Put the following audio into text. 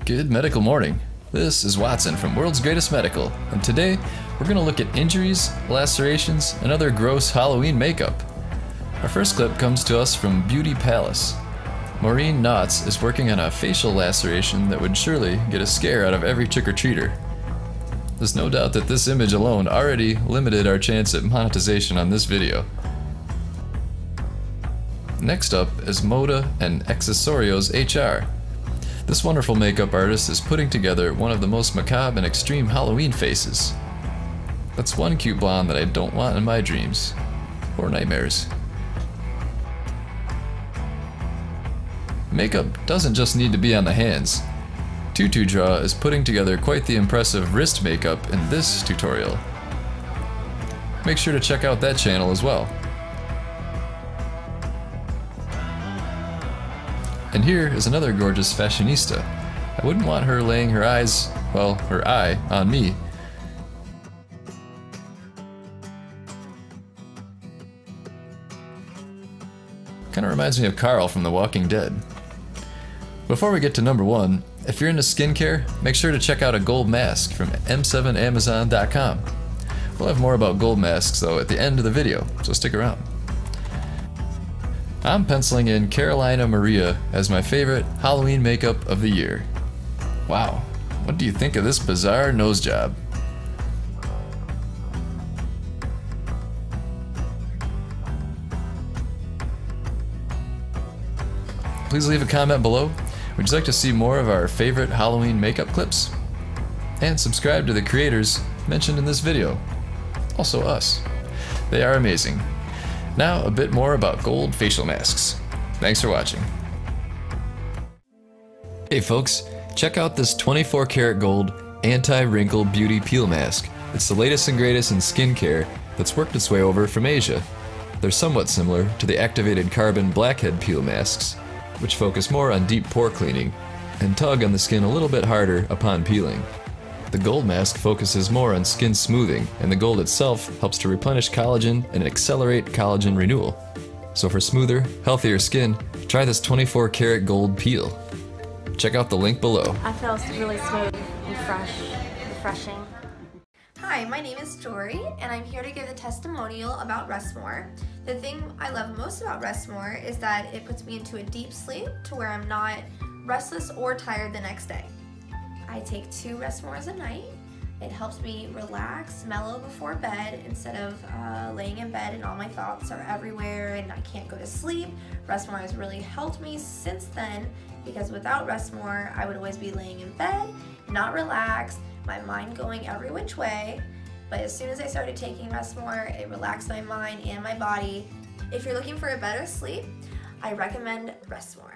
Good medical morning. This is Watson from World's Greatest Medical, and today we're going to look at injuries, lacerations, and other gross Halloween makeup. Our first clip comes to us from Beauty Palace. Maureen Knotts is working on a facial laceration that would surely get a scare out of every trick-or-treater. There's no doubt that this image alone already limited our chance at monetization on this video. Next up is Moda and Accessorios HR. This wonderful makeup artist is putting together one of the most macabre and extreme Halloween faces. That's one cute blonde that I don't want in my dreams or nightmares. Makeup doesn't just need to be on the hands. Tutu Draw is putting together quite the impressive wrist makeup in this tutorial. Make sure to check out that channel as well. And here is another gorgeous fashionista. I wouldn't want her laying her eye on me. Kinda reminds me of Carl from The Walking Dead. Before we get to number one, if you're into skincare, make sure to check out a gold mask from m7amazon.com. We'll have more about gold masks though at the end of the video, so stick around. I'm penciling in Carolina Maria as my favorite Halloween makeup of the year. Wow, what do you think of this bizarre nose job? Please leave a comment below. Would you like to see more of our favorite Halloween makeup clips? And subscribe to the creators mentioned in this video. Also us. They are amazing. Now a bit more about gold facial masks. Thanks for watching. Hey folks, check out this 24 karat gold anti-wrinkle beauty peel mask. It's the latest and greatest in skincare that's worked its way over from Asia. They're somewhat similar to the activated carbon blackhead peel masks, which focus more on deep pore cleaning and tug on the skin a little bit harder upon peeling. The gold mask focuses more on skin smoothing, and the gold itself helps to replenish collagen and accelerate collagen renewal. So for smoother, healthier skin, try this 24 karat gold peel. Check out the link below. I feel really smooth and refreshing. Hi, my name is Jory, and I'm here to give a testimonial about Rest More. The thing I love most about Rest More is that it puts me into a deep sleep to where I'm not restless or tired the next day. I take 2 Rest Mores a night. It helps me relax, mellow before bed instead of laying in bed and all my thoughts are everywhere and I can't go to sleep. Rest More has really helped me since then, because without Rest More, I would always be laying in bed, not relaxed, my mind going every which way. But as soon as I started taking Rest More, it relaxed my mind and my body. If you're looking for a better sleep, I recommend Rest More.